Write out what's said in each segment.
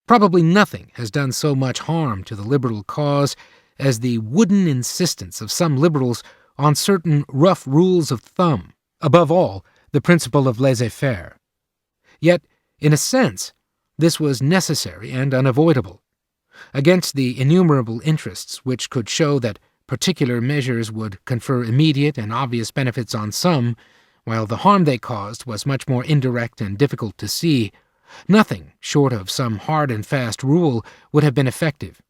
Probably nothing has done so much harm to the liberal cause as the wooden insistence of some liberals on certain rough rules of thumb, above all, the principle of laissez-faire. Yet, in a sense, this was necessary and unavoidable. Against the innumerable interests which could show that particular measures would confer immediate and obvious benefits on some, while the harm they caused was much more indirect and difficult to see, nothing short of some hard and fast rule would have been effective.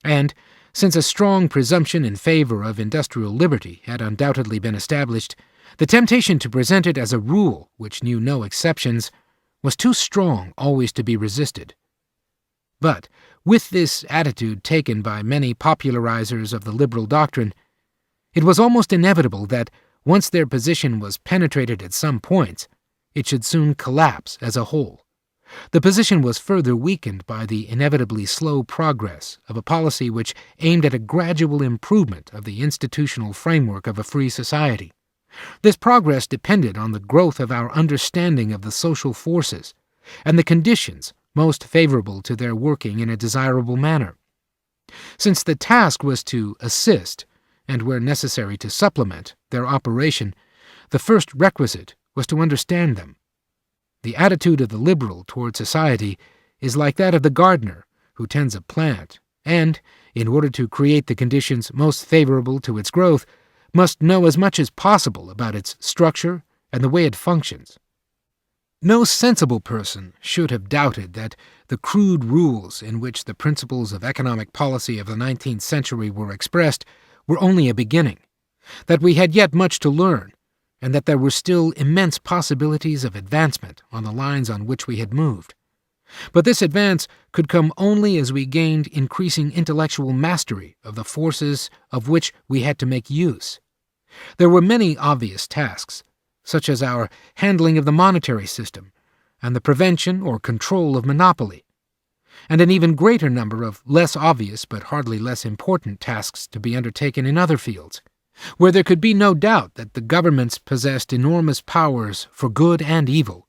And, since a strong presumption in favor of industrial liberty had undoubtedly been established, the temptation to present it as a rule which knew no exceptions was too strong always to be resisted. But, with this attitude taken by many popularizers of the liberal doctrine, it was almost inevitable that, once their position was penetrated at some points, it should soon collapse as a whole. The position was further weakened by the inevitably slow progress of a policy which aimed at a gradual improvement of the institutional framework of a free society. This progress depended on the growth of our understanding of the social forces and the conditions most favorable to their working in a desirable manner. Since the task was to assist, and where necessary to supplement, their operation, the first requisite was to understand them. The attitude of the liberal toward society is like that of the gardener who tends a plant, and, in order to create the conditions most favorable to its growth, must know as much as possible about its structure and the way it functions. No sensible person should have doubted that the crude rules in which the principles of economic policy of the 19th century were expressed were only a beginning, that we had yet much to learn, and that there were still immense possibilities of advancement on the lines on which we had moved. But this advance could come only as we gained increasing intellectual mastery of the forces of which we had to make use. There were many obvious tasks, such as our handling of the monetary system and the prevention or control of monopoly, and an even greater number of less obvious but hardly less important tasks to be undertaken in other fields, where there could be no doubt that the governments possessed enormous powers for good and evil,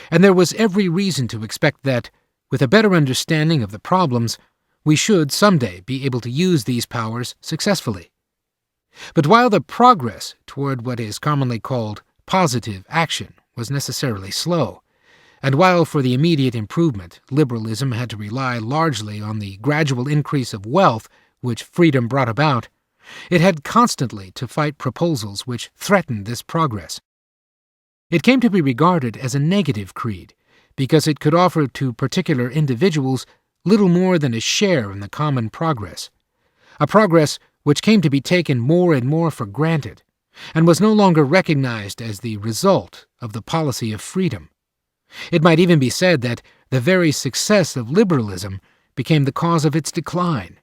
and there was every reason to expect that, with a better understanding of the problems, we should someday be able to use these powers successfully. But while the progress toward what is commonly called positive action was necessarily slow, and while for the immediate improvement liberalism had to rely largely on the gradual increase of wealth which freedom brought about, it had constantly to fight proposals which threatened this progress. It came to be regarded as a negative creed, because it could offer to particular individuals little more than a share in the common progress, a progress which came to be taken more and more for granted, and was no longer recognized as the result of the policy of freedom. It might even be said that the very success of liberalism became the cause of its decline.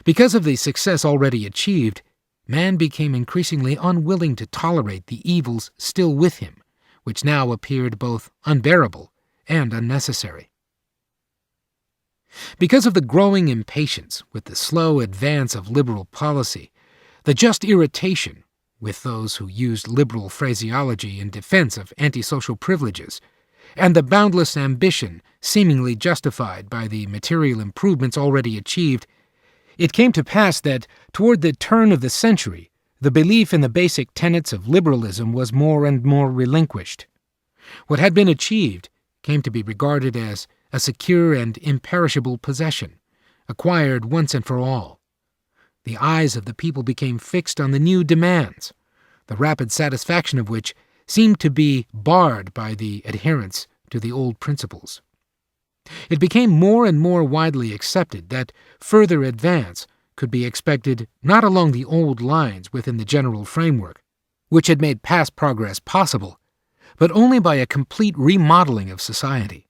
Because of the success already achieved, man became increasingly unwilling to tolerate the evils still with him, which now appeared both unbearable and unnecessary. Because of the growing impatience with the slow advance of liberal policy, the just irritation with those who used liberal phraseology in defense of antisocial privileges, and the boundless ambition seemingly justified by the material improvements already achieved, it came to pass that, toward the turn of the century, the belief in the basic tenets of liberalism was more and more relinquished. What had been achieved came to be regarded as a secure and imperishable possession, acquired once and for all. The eyes of the people became fixed on the new demands, the rapid satisfaction of which seemed to be barred by the adherence to the old principles. It became more and more widely accepted that further advance could be expected not along the old lines within the general framework, which had made past progress possible, but only by a complete remodeling of society.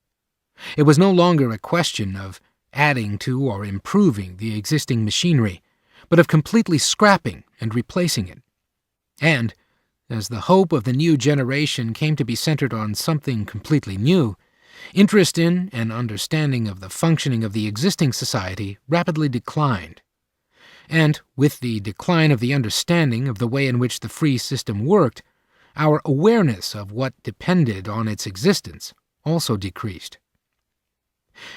It was no longer a question of adding to or improving the existing machinery, but of completely scrapping and replacing it. And, as the hope of the new generation came to be centered on something completely new, interest in and understanding of the functioning of the existing society rapidly declined. And, with the decline of the understanding of the way in which the free system worked, our awareness of what depended on its existence also decreased.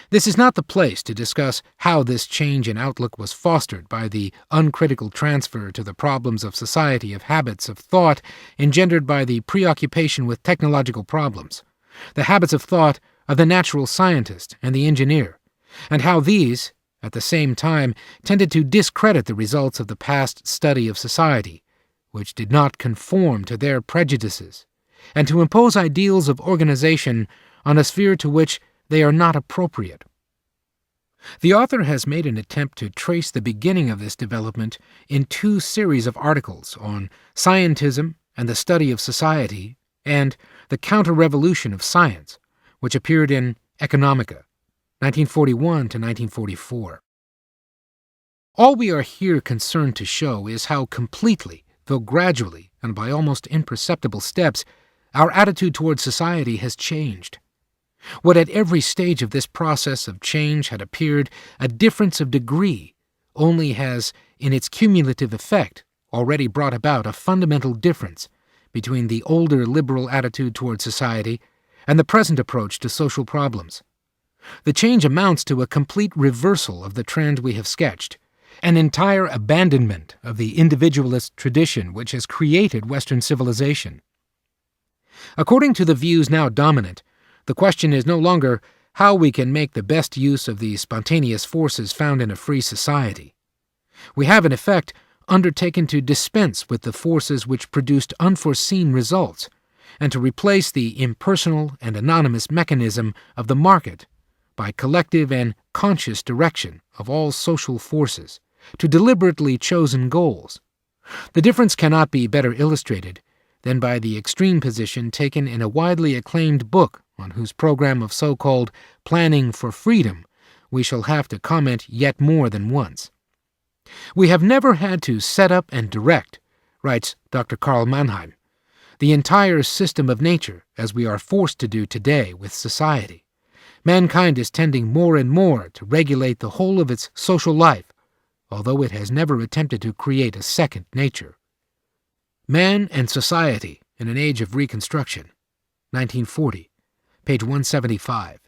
This is not the place to discuss how this change in outlook was fostered by the uncritical transfer to the problems of society of habits of thought engendered by the preoccupation with technological problems, the habits of thought of the natural scientist and the engineer, and how these, at the same time, tended to discredit the results of the past study of society, which did not conform to their prejudices, and to impose ideals of organization on a sphere to which they are not appropriate. The author has made an attempt to trace the beginning of this development in two series of articles on scientism and the study of society and the counter-revolution of science, which appeared in Economica, 1941 to 1944. All we are here concerned to show is how completely, though gradually and by almost imperceptible steps, our attitude toward society has changed. What at every stage of this process of change had appeared a difference of degree only has, in its cumulative effect, already brought about a fundamental difference between the older liberal attitude toward society and the present approach to social problems. The change amounts to a complete reversal of the trend we have sketched, an entire abandonment of the individualist tradition which has created Western civilization. According to the views now dominant, the question is no longer how we can make the best use of the spontaneous forces found in a free society. We have, in effect, undertaken to dispense with the forces which produced unforeseen results, and to replace the impersonal and anonymous mechanism of the market by collective and conscious direction of all social forces to deliberately chosen goals. The difference cannot be better illustrated than by the extreme position taken in a widely acclaimed book on whose program of so-called planning for freedom we shall have to comment yet more than once. We have never had to set up and direct, writes Dr. Karl Mannheim, the entire system of nature as we are forced to do today with society. Mankind is tending more and more to regulate the whole of its social life, although it has never attempted to create a second nature. Man and Society in an Age of Reconstruction, 1940, page 175.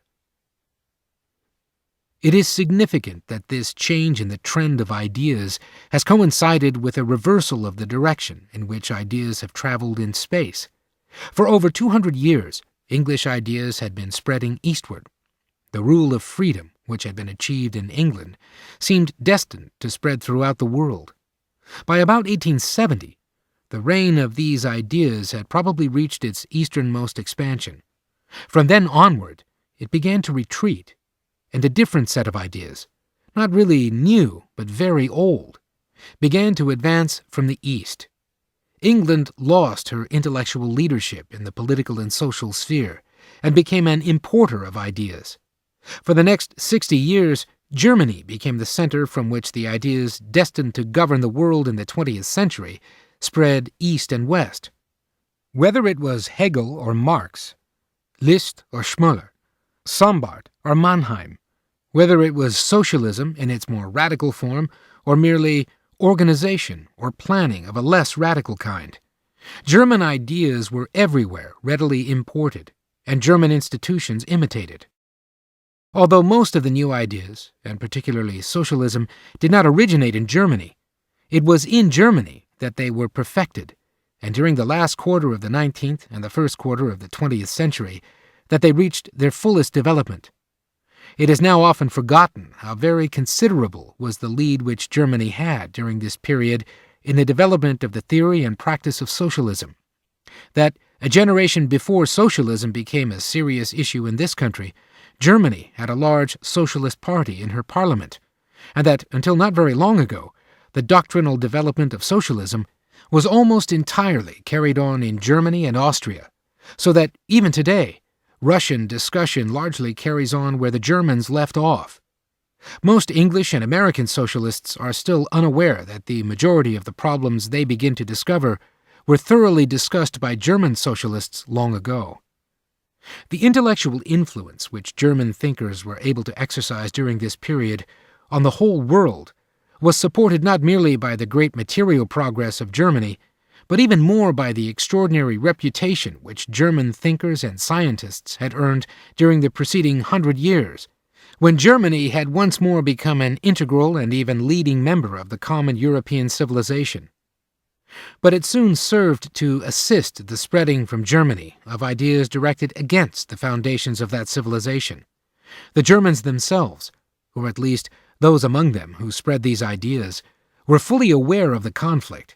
It is significant that this change in the trend of ideas has coincided with a reversal of the direction in which ideas have traveled in space. For over 200 years, English ideas had been spreading eastward. The rule of freedom, which had been achieved in England, seemed destined to spread throughout the world. By about 1870, the reign of these ideas had probably reached its easternmost expansion. From then onward, it began to retreat, and a different set of ideas, not really new but very old, began to advance from the east. England lost her intellectual leadership in the political and social sphere and became an importer of ideas. For the next 60 years, Germany became the center from which the ideas destined to govern the world in the 20th century spread east and west. Whether it was Hegel or Marx, List or Schmoller, Sombart or Mannheim, whether it was socialism in its more radical form or merely organization or planning of a less radical kind, German ideas were everywhere readily imported, and German institutions imitated. Although most of the new ideas, and particularly socialism, did not originate in Germany, it was in Germany that they were perfected, and during the last quarter of the 19th and the first quarter of the 20th century that they reached their fullest development. It is now often forgotten how very considerable was the lead which Germany had during this period in the development of the theory and practice of socialism. That a generation before socialism became a serious issue in this country, Germany had a large socialist party in her parliament, and that, until not very long ago, the doctrinal development of socialism was almost entirely carried on in Germany and Austria, so that, even today, Russian discussion largely carries on where the Germans left off. Most English and American socialists are still unaware that the majority of the problems they begin to discover were thoroughly discussed by German socialists long ago. The intellectual influence which German thinkers were able to exercise during this period on the whole world was supported not merely by the great material progress of Germany, but even more by the extraordinary reputation which German thinkers and scientists had earned during the preceding 100 years, when Germany had once more become an integral and even leading member of the common European civilization. But it soon served to assist the spreading from Germany of ideas directed against the foundations of that civilization. The Germans themselves, or at least those among them who spread these ideas, were fully aware of the conflict.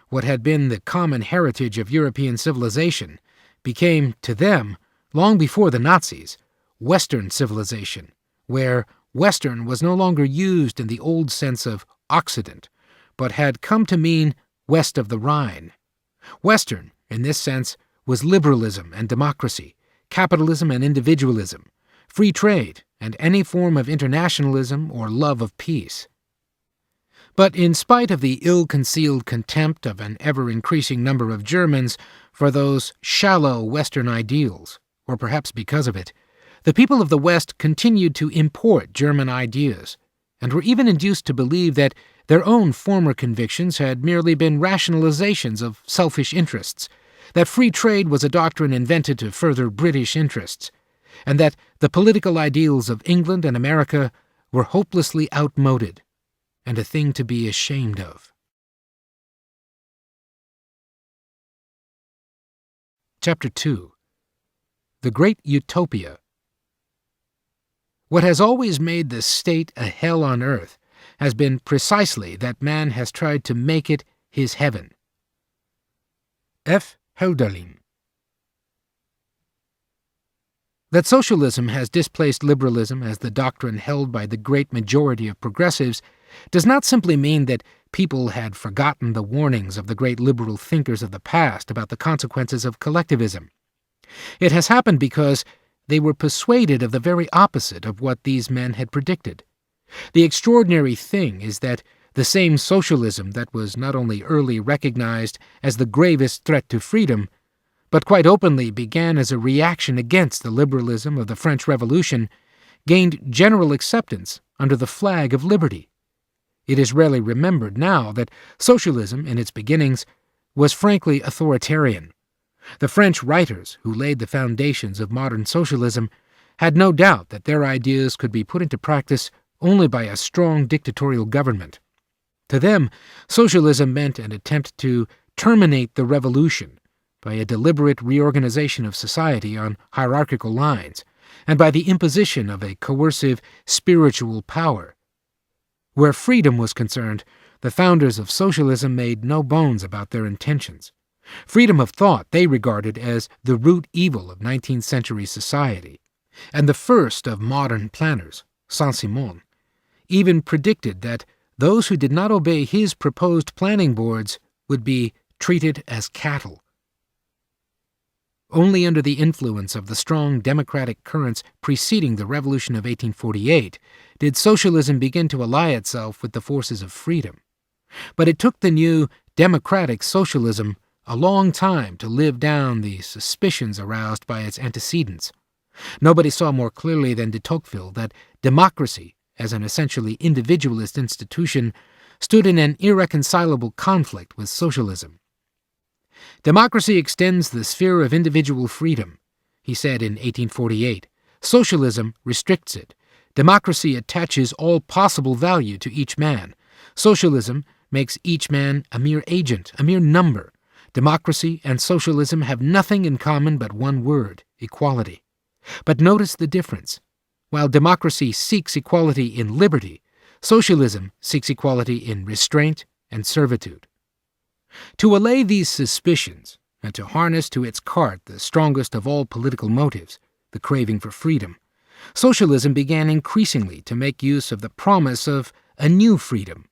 What had been the common heritage of European civilization became, to them, long before the Nazis, Western civilization, where Western was no longer used in the old sense of Occident, but had come to mean west of the Rhine. Western, in this sense, was liberalism and democracy, capitalism and individualism, free trade, and any form of internationalism or love of peace. But in spite of the ill-concealed contempt of an ever-increasing number of Germans for those shallow Western ideals, or perhaps because of it, the people of the West continued to import German ideas, and were even induced to believe that their own former convictions had merely been rationalizations of selfish interests, that free trade was a doctrine invented to further British interests, and that the political ideals of England and America were hopelessly outmoded, and a thing to be ashamed of. Chapter 2. The Great Utopia. What has always made the state a hell on earth has been precisely that man has tried to make it his heaven. F. Hölderlin. That socialism has displaced liberalism as the doctrine held by the great majority of progressives does not simply mean that people had forgotten the warnings of the great liberal thinkers of the past about the consequences of collectivism. It has happened because they were persuaded of the very opposite of what these men had predicted. The extraordinary thing is that the same socialism that was not only early recognized as the gravest threat to freedom, but quite openly began as a reaction against the liberalism of the French Revolution, gained general acceptance under the flag of liberty. It is rarely remembered now that socialism, in its beginnings, was frankly authoritarian. The French writers who laid the foundations of modern socialism had no doubt that their ideas could be put into practice only by a strong dictatorial government. To them, socialism meant an attempt to terminate the revolution by a deliberate reorganization of society on hierarchical lines, and by the imposition of a coercive spiritual power. Where freedom was concerned, the founders of socialism made no bones about their intentions. Freedom of thought they regarded as the root evil of 19th century society, and the first of modern planners, Saint-Simon, even predicted that those who did not obey his proposed planning boards would be treated as cattle. Only under the influence of the strong democratic currents preceding the Revolution of 1848 did socialism begin to ally itself with the forces of freedom. But it took the new democratic socialism a long time to live down the suspicions aroused by its antecedents. Nobody saw more clearly than de Tocqueville that democracy, as an essentially individualist institution, stood in an irreconcilable conflict with socialism. Democracy extends the sphere of individual freedom, he said in 1848. Socialism restricts it. Democracy attaches all possible value to each man. Socialism makes each man a mere agent, a mere number. Democracy and socialism have nothing in common but one word, equality. But notice the difference. While democracy seeks equality in liberty, socialism seeks equality in restraint and servitude. To allay these suspicions, and to harness to its cart the strongest of all political motives, the craving for freedom, socialism began increasingly to make use of the promise of a new freedom,